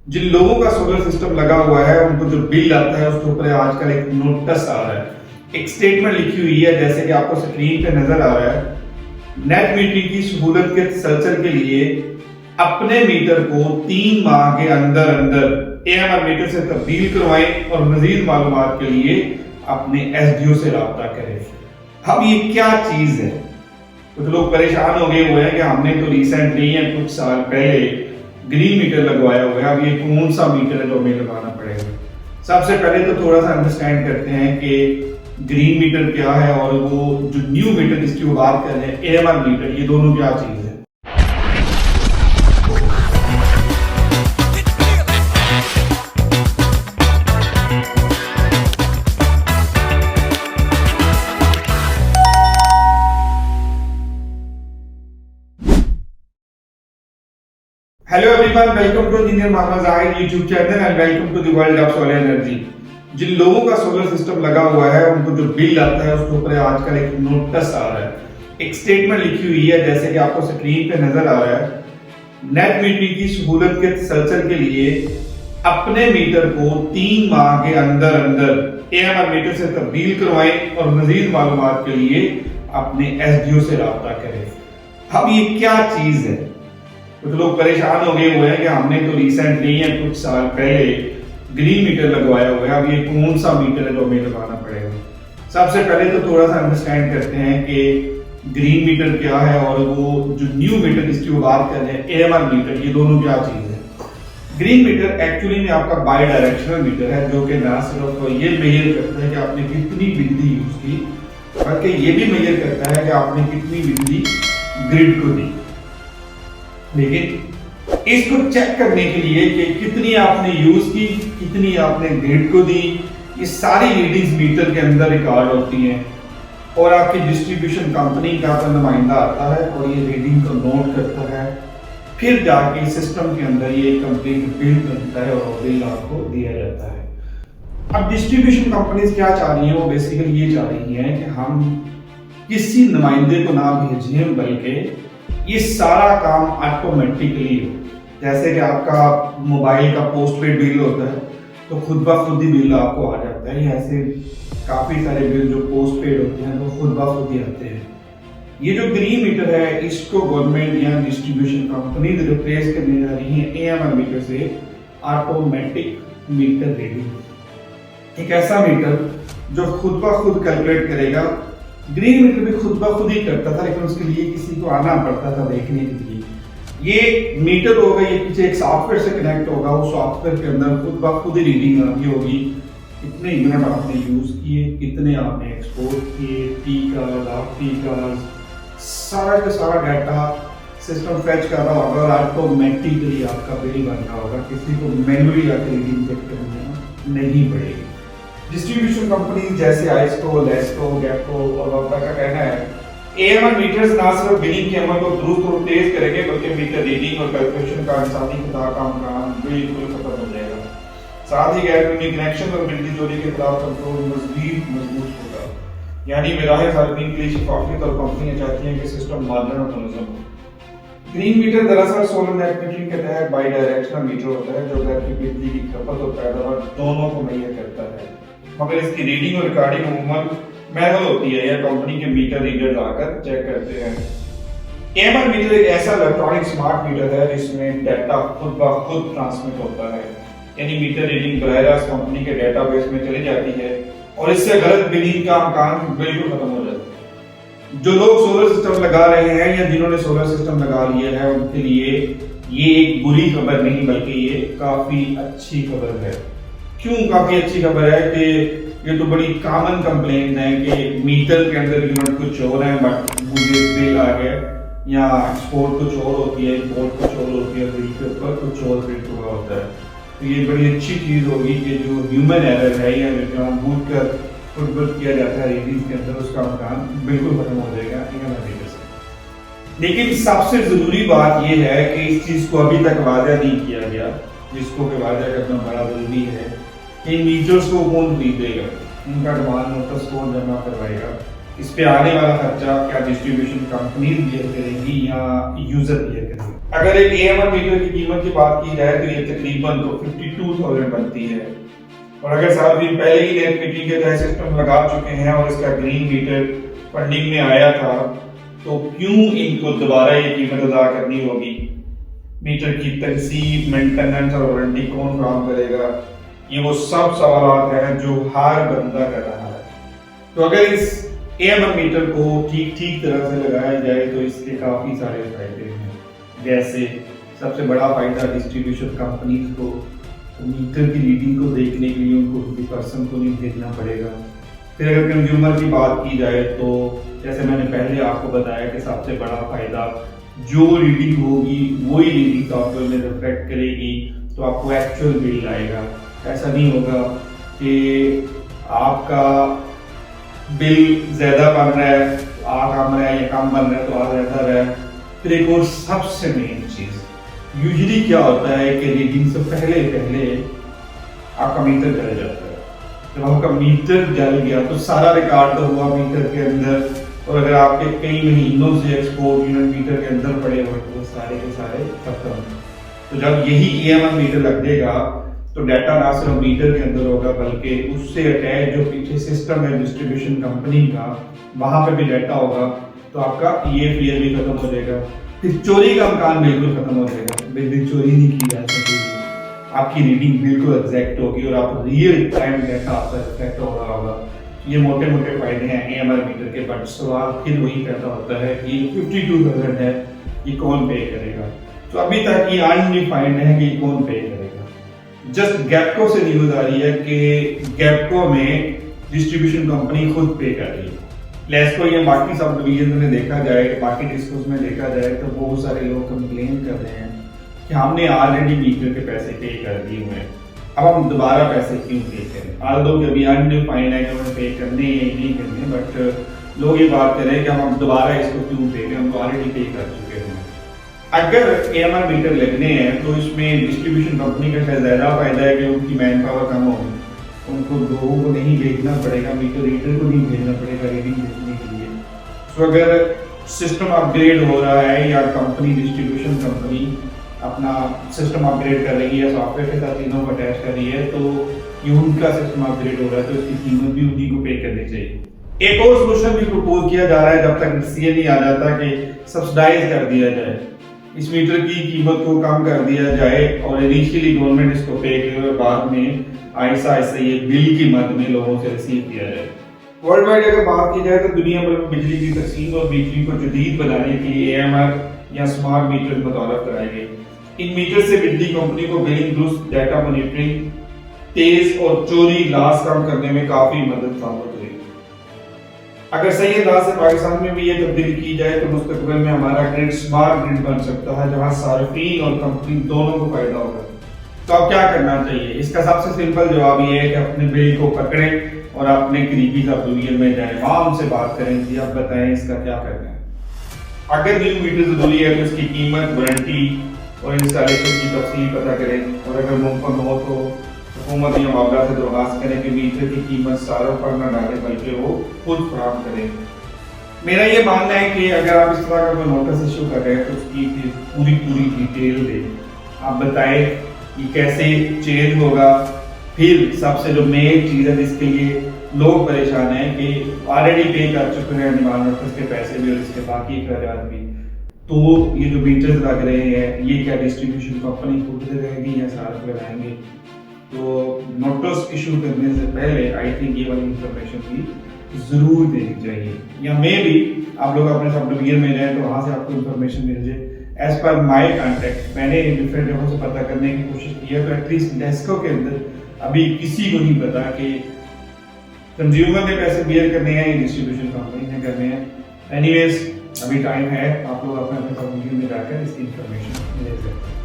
जिन लोगों का solar system लगा हुआ है उनको जो बिल आता है उसके ऊपर आजकल एक नोटिस आ रहा है, एक स्टेटमेंट लिखी हुई है जैसे कि आपको स्क्रीन पे नजर आ रहा है। नेट मीटरिंग की सहूलत के तसल्सल के लिए अपने मीटर को 3 माह के अंदर अंदर AMR मीटर से तब्दील करवाएं और मजीद मालूमात के लिए अपने SDO से रब्ता करें। अब ये क्या चीज है? कुछ लोग परेशान हो गए हुए हैं कि हमने तो रिसेंटली या कुछ साल पहले ग्रीन मीटर लगवाया हुआ है, अब ये कौन सा मीटर है जो हमें लगाना पड़ेगा। सबसे पहले तो थोड़ा सा अंडरस्टैंड करते हैं कि ग्रीन मीटर क्या है और वो जो न्यू मीटर जिसकी वो बात कर रहे हैं AMR मीटर, ये दोनों क्या चीज है। Hello everyone, welcome to engineer Mohammad Zahid YouTube channel and welcome to the world of solar energy. जिन लोगों का सोलर सिस्टम लगा हुआ है उनको जो बिल आता है उसके ऊपर आजकल एक नोटिस आ रहा है, एक स्टेटमेंट लिखी हुई है जैसे कि आपको स्क्रीन पे नजर आ रहा है। नेट मीटरिंग की सहूलत के तसल्सल के लिए अपने मीटर को 3 माह के अंदर अंदर AMR मीटर से तब्दील करवाएं और मजीद मालूमात के लिए अपने SDO से रब्ता करें। अब ये क्या चीज है? कुछ लोग परेशान हो गए हुए हैं कि हमने तो रिसेंटली या कुछ साल पहले ग्रीन मीटर लगवाया हुआ है, अब ये कौन सा मीटर है जो हमें लगाना पड़ेगा। सबसे पहले तो थोड़ा सा अंडरस्टैंड करते हैं कि ग्रीन मीटर क्या है और वो जो न्यू मीटर जिसकी वो बात कर रहे हैं AMR मीटर, ये दोनों क्या चीज है। ग्रीन मीटर एक्चुअली में आपका बाई डायरेक्शनल मीटर है जो कि ना सिर्फ ये मेजर करता है कि आपने कितनी बिजली यूज की, बल्कि ये भी मेजर करता है कि आपने कितनी बिजली ग्रिड को दी। लेकिन इसको चेक करने के लिए कि कितनी आपने यूज की, कितनी आपने ग्रिड को दी, ये सारी रीडिंग्स मीटर के अंदर रिकॉर्ड होती हैं और आपकी डिस्ट्रीब्यूशन कंपनी का नुमाइंदा आता है और ये रीडिंग को नोट करता है। फिर जाके सिस्टम के अंदर ये कंप्लीट बिल बनता है और बिल आपको दिया जाता है। अब डिस्ट्रीब्यूशन कंपनीज क्या चाह रही हैं? वो बेसिकली ये चाह रही हैं कि हम किसी नुमाइंदे को ना भेजें बल्कि ये सारा काम ऑटोमेटिकली हो। जैसे कि आपका मोबाइल का पोस्ट पेड बिल होता है तो खुद ब खुद ही बिल आपको आ जाता है। ऐसे काफी सारे बिल जो पोस्ट पेड होते हैं तो खुद ब खुद ही आते हैं। ये जो ग्रीन मीटर है इसको गवर्नमेंट या डिस्ट्रीब्यूशन कंपनी रिप्लेस करने जा रही है AMR मीटर से ऑटोमेटिक मीटर रीडिंग। एक ऐसा मीटर जो खुद ब खुद कैलकुलेट करेगा। ग्रीन मीटर भी खुद ब खुद ही करता था लेकिन उसके लिए किसी को आना पड़ता था देखने के लिए। ये मीटर होगा, ये पीछे एक सॉफ्टवेयर से कनेक्ट होगा, उस सॉफ्टवेयर के अंदर खुद ब खुद ही रीडिंग आती होगी। कितने यूनिट आपने यूज किए, कितने आपने एक्सपोर्ट किए, T card, half T card, सारा का सारा डाटा सिस्टम फेच कर रहा होगा और ऑटोमेटिकली आपका बिल बन रहा होगा। किसी को मैन्युअली आकर रीडिंग चेक करनी नहीं पड़ेगी। डिस्ट्रीब्यूशन कंपनी जैसे आइस्को, लेस्को, गैपको और वोल्टा का कहना है AMR मीटर्स ना सिर्फ बिलिंग के अमल को दुरुस्त और तेज करेंगे बल्कि मीटर रीडिंग और कैलकुलेशन का इंसानी खुदा काम बिल्कुल खत्म हो जाएगा। साथ ही गैर-कानूनी कनेक्शन और बिजली चोरी के खिलाफ कंट्रोल मजबूत होगा। यानी बेराह सार्वजनिक के लिए शफाफियत और कंपनियां चाहती हैं कि सिस्टम मॉडर्न और मुनज़्ज़म हो। ग्रीन मीटर दरअसल सोलर नेट मीटरिंग के तहत बाई डायरेक्शनल मीटर होता है जो घर की बिजली की खपत और पैदावार दोनों को मुहैया करता है, मगर इसकी रीडिंग और रिकॉर्डिंग अमूमन मैनुअल होती है या कंपनी के मीटर रीडर आकर चेक करते हैं। AMR मीटर एक ऐसा इलेक्ट्रॉनिक स्मार्ट मीटर है जिसमें डाटा खुद ब खुद ट्रांसमिट होता है, यानी मीटर रीडिंग बराह रास्त कंपनी के डेटाबेस में चली जाती है और इससे गलत बिलिंग का अमकान बिल्कुल खत्म हो जाता है। जो लोग सोलर सिस्टम लगा रहे हैं या जिन्होंने सोलर सिस्टम लगा लिया है उनके लिए ये एक बुरी खबर नहीं बल्कि ये काफी अच्छी खबर है। क्यों काफी अच्छी खबर है? कि ये तो बड़ी कॉमन कंप्लेंट है कि मीटर के अंदर यूनिट कुछ और है बट मुझे बिल आ गया, या एक्सपोर्ट कुछ और होती है, इंपोर्ट कुछ और होती है, बिल के ऊपर कुछ और प्रिंट हुआ होता है। तो ये बड़ी अच्छी चीज होगी कि जो ह्यूमन एरर है या जो जानबूझ कर फुटबॉल किया जाता है रीडिंग के अंदर उसका अमकान बिल्कुल खत्म हो जाएगा AMR मीटर से। लेकिन सबसे जरूरी बात यह है कि इस चीज को अभी तक वादा नहीं किया गया, जिसको कि वादा करना बड़ा जरूरी है। इन मीटर्स को कौन खरीदेगा, उनका डिमांड नोटिस कौन जमा करवाएगा, इस पे आने वाला खर्चा क्या डिस्ट्रीब्यूशन कंपनीज बियर करेंगी या यूजर बियर करेंगे। करेंगे। अगर एक AMR मीटर की कीमत की बात की जाए तो ये तकरीबन तो 52,000 बनती है, और अगर 7 दिन पहले ही नेट मीटरिंग के तहत सिस्टम लगा चुके हैं और इसका ग्रीन मीटर फंडिंग में आया था, तो क्यों इनको दोबारा ये कीमत अदा करनी होगी? मीटर की तनसीब, मेंटेनेंस और वारंटी कौन काम करेगा? ये वो सब सवाल हैं जो हर बंदा कर रहा है। तो अगर इस AMR मीटर को ठीक तरह से लगाया जाए तो इसके काफी सारे फायदे हैं। जैसे सबसे बड़ा फायदा डिस्ट्रीब्यूशन कंपनीज को मीटर की रीडिंग को देखने के लिए उनको किसी पर्सन को नहीं भेजना पड़ेगा। फिर अगर कंज्यूमर की बात की जाए तो जैसे मैंने पहले आपको बताया कि सबसे बड़ा फायदा जो रीडिंग होगी वही रीडिंग सॉफ्टवेयर में रिफ्लेक्ट करेगी, तो आपको एक्चुअल बिल आएगा। ऐसा नहीं होगा कि आपका बिल ज्यादा बन रहा है आ कम रहा है या कम बन रहा है तो आ ज्यादा रहा है। फिर एक और सबसे मेन चीज यूजुअली क्या होता है कि रीडिंग से पहले आपका मीटर जल जाता है। जब आपका मीटर जल गया तो सारा रिकॉर्ड तो हुआ मीटर के अंदर, और अगर आपके कई महीनों से एक्सपोर्ट यूनिट मीटर के अंदर पड़े हुए तो सारे के सारे खत्म। तो जब यही AMR मीटर लग देगा तो डाटा ना सिर्फ मीटर के अंदर होगा बल्कि उससे अटैच जो पीछे सिस्टम है डिस्ट्रीब्यूशन कंपनी का, वहां पे भी डाटा होगा। तो आपका EFR भी खत्म हो जाएगा। फिर चोरी का अमकान बिल्कुल खत्म हो जाएगा। बिल चोरी नहीं की जा सकेगी, आपकी रीडिंग बिल्कुल एग्जैक्ट होगी और आप रियल टाइम डाटा आपका रिफ्लेक्ट हो रहा होगा। ये मोटे मोटे फायदे हैं AMR मीटर के। बट सवाल फिर वही पैदा होता है कि 52,000 है, ये कौन पे करेगा? तो अभी तक ये अनडिफाइंड है कि कौन पे करेगा। जस्ट गैपको से न्यूज आ रही है कि गैपको में डिस्ट्रीब्यूशन कंपनी खुद पे कर रही है। लेस्को या बाकी सब डिवीजन में देखा जाए कि बाकी डिस्कोस में देखा जाए तो बहुत सारे लोग कंप्लेन कर रहे हैं कि हमने ऑलरेडी मीटर के पैसे पे कर दिए हुए हैं, अब हम दोबारा पैसे क्यों पे करें? आल्दो के अभी अनडिफाइंड है कि हमें पे करने या नहीं करने, बट लोग ये बात कर रहे हैं कि हम दोबारा इसको क्यों पे करें, हम तो ऑलरेडी पे कर चुके हैं। अगर AMR मीटर लगने हैं तो इसमें डिस्ट्रीब्यूशन कंपनी का शायद ज्यादा फायदा है कि उनकी मैन पावर कम होगी, उनको लोगों को नहीं भेजना पड़ेगा, मीटर रीडर को नहीं भेजना पड़ेगा रीडिंग भेजने के लिए। तो अगर सिस्टम अपग्रेड हो रहा है या कंपनी डिस्ट्रीब्यूशन कंपनी अपना सिस्टम अपग्रेड कर रही है, सॉफ्टवेयर के साथ तीनों को अटैच कर रही है, तो ये उनका सिस्टम अपग्रेड हो रहा है तो इसकी कीमत भी उन्हीं को पे करनी चाहिए। एक और सोल्यूशन भी प्रपोज किया जा रहा है जब तक डिसीजन नहीं आ जाता कि सब्सिडाइज कर दिया जाए, इस मीटर की कीमत को कम कर दिया जाए और इनिशियली गवर्नमेंट इसको पे करे और बाद में आहिस्ता ये बिल की मद में लोगों से रिसीव किया जाए। वर्ल्ड वाइड अगर बात की जाए तो दुनिया भर में बिजली की तकसीम और बिजली को जदीद बनाने के लिए AMR या स्मार्ट मीटर मुतारफ कराए गए। इन मीटर से बिजली कंपनी को बिलिंग दुरुस्त, डाटा मॉनिटरिंग तेज और चोरी लॉस कम करने में काफी मदद साबित हुई। अगर सही अंदाज से पाकिस्तान में भी ये तब्दीली की जाए तो मुस्तकबिल में हमारा ग्रिड स्मार्ट ग्रिड बन सकता है जहां सार्फिन और कंपनी दोनों को फायदा होगा। तो अब क्या करना चाहिए? इसका सबसे सिंपल जवाब ये है कि अपने बिल को पकड़ें और अपने करीबी सब डिवीजन में जाएं, वहां उनसे बात करें कि आप बताएं इसका क्या करना है। अगर न्यू मीटर जरूरी है तो इसकी कीमत, वारंटी और इंस्टॉलेशन की तफसील पता करें, और अगर मुमकिन हो तो हुकूमत या मामला से दरख्वास्त करें कि मीटर की कीमत सारों पर न डालें बल्कि वो खुद फराहम करें। मेरा ये मानना है कि अगर आप इस तरह का कोई नोटिस इशू कर रहे हैं तो उसकी पूरी डिटेल दें। आप बताएं कि कैसे चेंज होगा। फिर सबसे जो मेन चीज़ है जिसके लिए लोग परेशान हैं कि ऑलरेडी पे कर चुके हैं डिमांड नोटिस के पैसे भी और इसके बाकी अखराजात भी, तो ये जो मीटर्स लग रहे हैं ये क्या डिस्ट्रीब्यूशन कंपनी खुद रहेगी या सार्फ लगाएंगे? तो नोटिस इशू करने से पहले आई थिंक ये वाली इंफॉर्मेशन भी जरूर देनी चाहिए, या मे भी आप लोग अपने सब डिवीजन में जाए तो वहां से आपको इंफॉर्मेशन मिल जाए। एज पर माई कॉन्टेक्ट मैंने डिफरेंट जगहों से पता करने की कोशिश की है तो एटलीस्ट डेस्को के अंदर अभी किसी को नहीं पता कि कंज्यूमर ने पैसे बियर करने हैं या डिस्ट्रीब्यूशन कंपनी ने करने हैं। एनीवेज अभी टाइम है, आप लोग अपने सब डिवीजन में जाकर इसकी इंफॉर्मेशन ले सकते हैं।